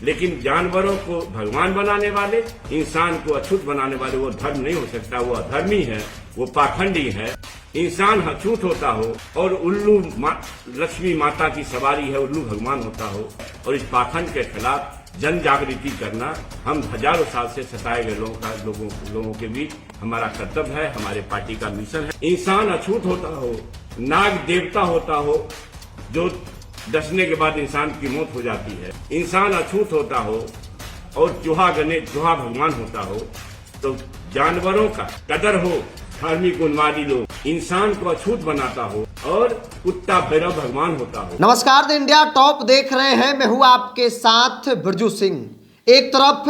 लेकिन जानवरों को भगवान बनाने वाले, इंसान को अछूत बनाने वाले वो धर्म नहीं हो सकता। वो अधर्मी है, वो पाखंडी है। इंसान अछूत होता हो और उल्लू लक्ष्मी माता की सवारी है, उल्लू भगवान होता हो, और इस पाखंड के खिलाफ जन जागृति करना हम हजारों साल से सताए गए लोगों के बीच हमारा कर्तव्य है, हमारे पार्टी का मिशन है। इंसान अछूत होता हो, नाग देवता होता हो जो डसने के बाद इंसान की मौत हो जाती है, इंसान अछूत होता हो और चूहा भगवान होता हो, तो जानवरों का कदर हो, धार्मिक उन्मादी लोग इंसान को अछूत बनाता हो और कुत्ता भैरव भगवान होता हो। नमस्कार, द इंडिया टॉप देख रहे हैं। मैं हूं आपके साथ बिरजू सिंह। एक तरफ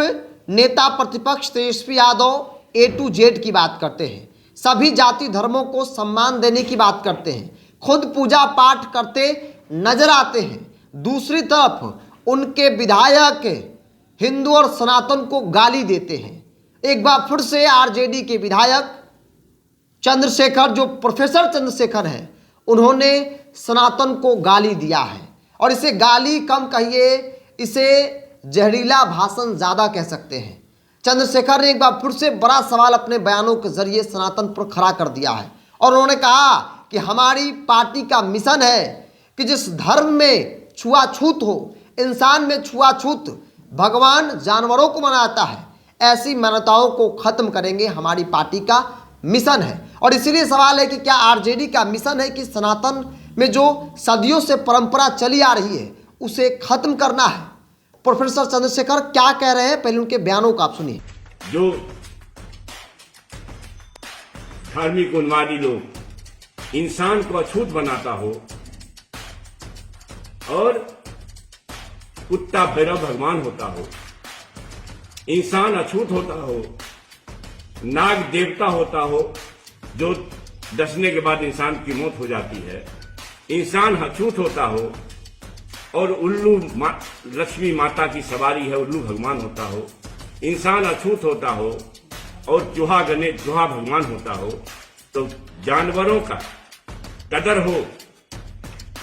नेता प्रतिपक्ष Tejashwi Yadav A to Z की बात करते हैं, सभी जाति धर्मों को सम्मान देने की बात करते हैं, खुद पूजा पाठ करते नजर आते हैं। दूसरी तरफ उनके विधायक हिंदू और सनातन को गाली देते हैं। एक बार फिर से आरजेडी के विधायक चंद्रशेखर, जो प्रोफेसर चंद्रशेखर हैं, उन्होंने सनातन को गाली दिया है। और इसे गाली कम कहिए, इसे जहरीला भाषण ज़्यादा कह सकते हैं। चंद्रशेखर ने एक बार फिर से बड़ा सवाल अपने बयानों के जरिए सनातन पर खड़ा कर दिया है और उन्होंने कहा कि हमारी पार्टी का मिशन है कि जिस धर्म में छुआछूत हो, इंसान में छुआछूत भगवान जानवरों को मनाता है, ऐसी मान्यताओं को खत्म करेंगे। हमारी पार्टी का मिशन है। और इसीलिए सवाल है कि क्या आरजेडी का मिशन है कि सनातन में जो सदियों से परंपरा चली आ रही है उसे खत्म करना है। प्रोफेसर चंद्रशेखर क्या कह रहे हैं, पहले उनके बयानों को आप सुनिए। जो धार्मिक उन्मादी लोग इंसान को अछूत बनाता हो और कुत्ता भैरव भगवान होता हो, इंसान अछूत होता हो, नाग देवता होता हो जो डसने के बाद इंसान की मौत हो जाती है, इंसान अछूत होता हो और उल्लू लक्ष्मी माता की सवारी है, उल्लू भगवान होता हो, इंसान अछूत होता हो और चूहा भगवान होता हो, तो जानवरों का कदर हो,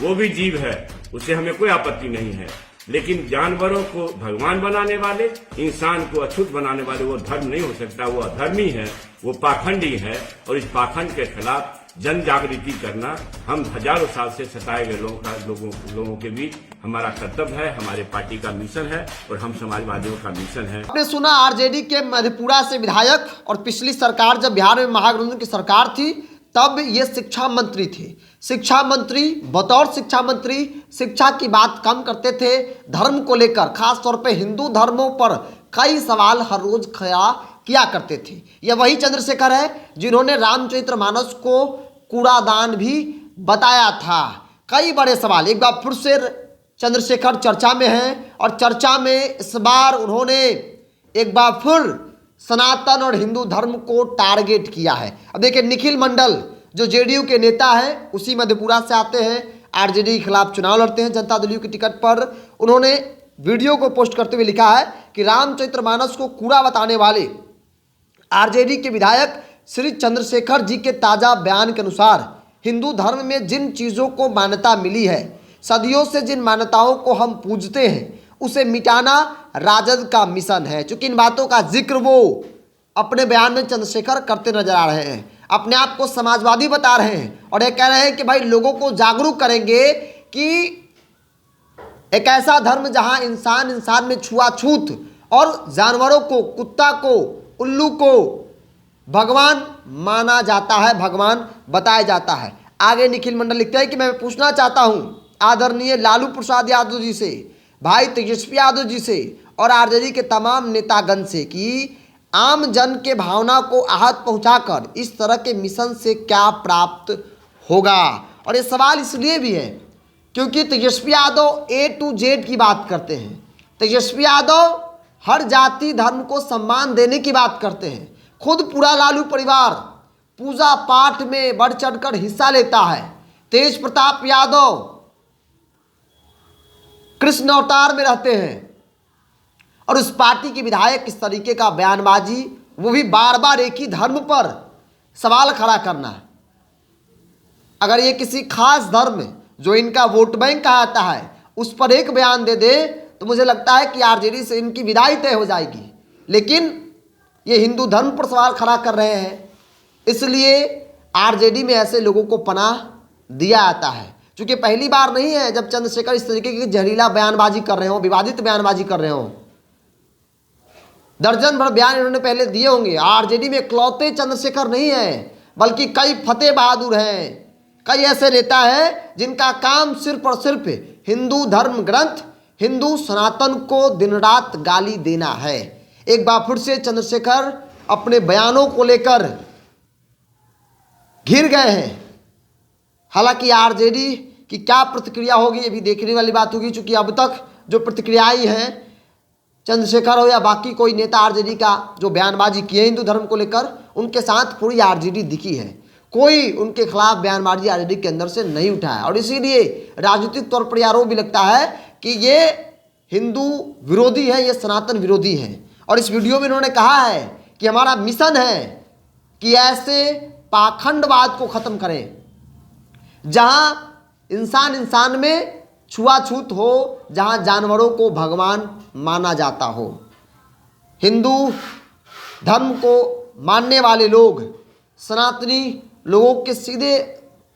वो भी जीव है, उसे हमें कोई आपत्ति नहीं है। लेकिन जानवरों को भगवान बनाने वाले, इंसान को अछूत बनाने वाले वो धर्म नहीं हो सकता। वो अधर्मी है, वो पाखंडी है, और इस पाखंड के खिलाफ जन जागृति करना हम हजारों साल से सताए गए लोगों के बीच हमारा कर्तव्य है, हमारे पार्टी का मिशन है और हम समाजवादियों का मिशन है। आपने सुना आरजेडी के मधेपुरा से विधायक, और पिछली सरकार जब बिहार में महागठबंधन की सरकार थी तब ये शिक्षा मंत्री थे। शिक्षा मंत्री, बतौर शिक्षा मंत्री शिक्षा की बात कम करते थे। धर्म को लेकर, खास तौर पे हिंदू धर्मों पर कई सवाल हर रोज खड़ा किया करते थे। यह वही चंद्रशेखर है जिन्होंने रामचरितमानस को कूड़ादान भी बताया था। कई बड़े सवाल एक बार फिर से चंद्रशेखर चर्चा में हैं और चर्चा में इस बार उन्होंने एक बार फिर सनातन और हिंदू धर्म को टारगेट किया है। अब देखिए, निखिल मंडल जो जेडीयू के नेता हैं, उसी मधेपुरा से आते हैं, आरजेडी के खिलाफ चुनाव लड़ते हैं जनता दल यू की टिकट पर। उन्होंने वीडियो को पोस्ट करते हुए लिखा है कि रामचरितमानस को कूड़ा बताने वाले आरजेडी के विधायक श्री चंद्रशेखर जी के ताजा बयान के अनुसार हिंदू धर्म में जिन चीज़ों को मान्यता मिली है, सदियों से जिन मान्यताओं को हम पूजते हैं, उसे मिटाना राजद का मिशन है। चूंकि इन बातों का जिक्र वो अपने बयान में चंद्रशेखर करते नजर आ रहे हैं, अपने आप को समाजवादी बता रहे हैं और ये कह रहे हैं कि भाई लोगों को जागरूक करेंगे कि एक ऐसा धर्म जहां इंसान में छुआछूत और जानवरों को, कुत्ता को, उल्लू को भगवान माना जाता है, भगवान बताया जाता है। आगे निखिल मंडल लिखते हैं कि मैं पूछना चाहता हूं आदरणीय लालू प्रसाद यादव जी से, भाई तेजस्वी यादव जी से और आरजेडी के तमाम नेतागण से कि आम जन के भावना को आहत पहुंचाकर इस तरह के मिशन से क्या प्राप्त होगा। और ये सवाल इसलिए भी है क्योंकि Tejashwi Yadav A to Z की बात करते हैं। तेजस्वी यादव हर जाति धर्म को सम्मान देने की बात करते हैं। खुद पूरा लालू परिवार पूजा पाठ में बढ़ चढ़कर हिस्सा लेता है। तेज प्रताप यादव कृष्ण अवतार में रहते हैं और उस पार्टी के विधायक इस तरीके का बयानबाजी, वो भी बार बार एक ही धर्म पर सवाल खड़ा करना है। अगर ये किसी खास धर्म जो इनका वोट बैंक कहा जाता है उस पर एक बयान दे दे तो मुझे लगता है कि आरजेडी से इनकी विदाई तय हो जाएगी। लेकिन ये हिंदू धर्म पर सवाल खड़ा कर रहे हैं, इसलिए आरजेडी में ऐसे लोगों को पनाह दिया जाता है। क्योंकि पहली बार नहीं है जब चंद्रशेखर इस तरीके की जहरीला बयानबाजी कर रहे हो, विवादित बयानबाजी कर रहे हो। दर्जन भर बयान इन्होंने पहले दिए होंगे। आरजेडी में इकलौते चंद्रशेखर नहीं है, बल्कि कई फतेह बहादुर हैं, कई ऐसे नेता हैं जिनका काम सिर्फ और सिर्फ हिंदू धर्म ग्रंथ, हिंदू सनातन को दिन रात गाली देना है। एक बार फिर से चंद्रशेखर अपने बयानों को लेकर घिर गए हैं। हालांकि आरजेडी की क्या प्रतिक्रिया होगी ये भी देखने वाली बात होगी, क्योंकि अब तक जो प्रतिक्रियाएं हैं चंद्रशेखर हो या बाकी कोई नेता आरजेडी का जो बयानबाजी किए हिंदू धर्म को लेकर, उनके साथ पूरी आरजेडी दिखी है। कोई उनके खिलाफ बयानबाजी आरजेडी के अंदर से नहीं उठा है और इसीलिए राजनीतिक तौर पर आरोप भी लगता है कि ये हिंदू विरोधी है, ये सनातन विरोधी है। और इस वीडियो में इन्होंने कहा है कि हमारा मिशन है कि ऐसे पाखंडवाद को खत्म करें जहां इंसान इंसान में छुआछूत हो, जहां जानवरों को भगवान माना जाता हो। हिंदू धर्म को मानने वाले लोग, सनातनी लोगों के सीधे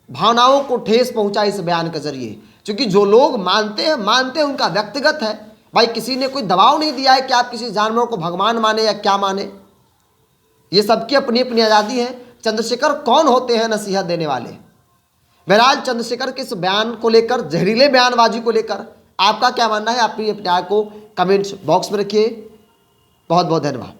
भावनाओं को ठेस पहुंचा इस बयान के जरिए। क्योंकि जो लोग मानते हैं उनका व्यक्तिगत है। भाई किसी ने कोई दबाव नहीं दिया है कि आप किसी जानवर को भगवान माने या क्या माने, ये सबकी अपनी अपनी आज़ादी है। चंद्रशेखर कौन होते हैं नसीहत देने वाले? बहरहाल चंद्रशेखर के इस बयान को लेकर, जहरीले बयानबाजी को लेकर आपका क्या मानना है? आप अपनी राय को कमेंट्स बॉक्स में रखिए। बहुत बहुत धन्यवाद।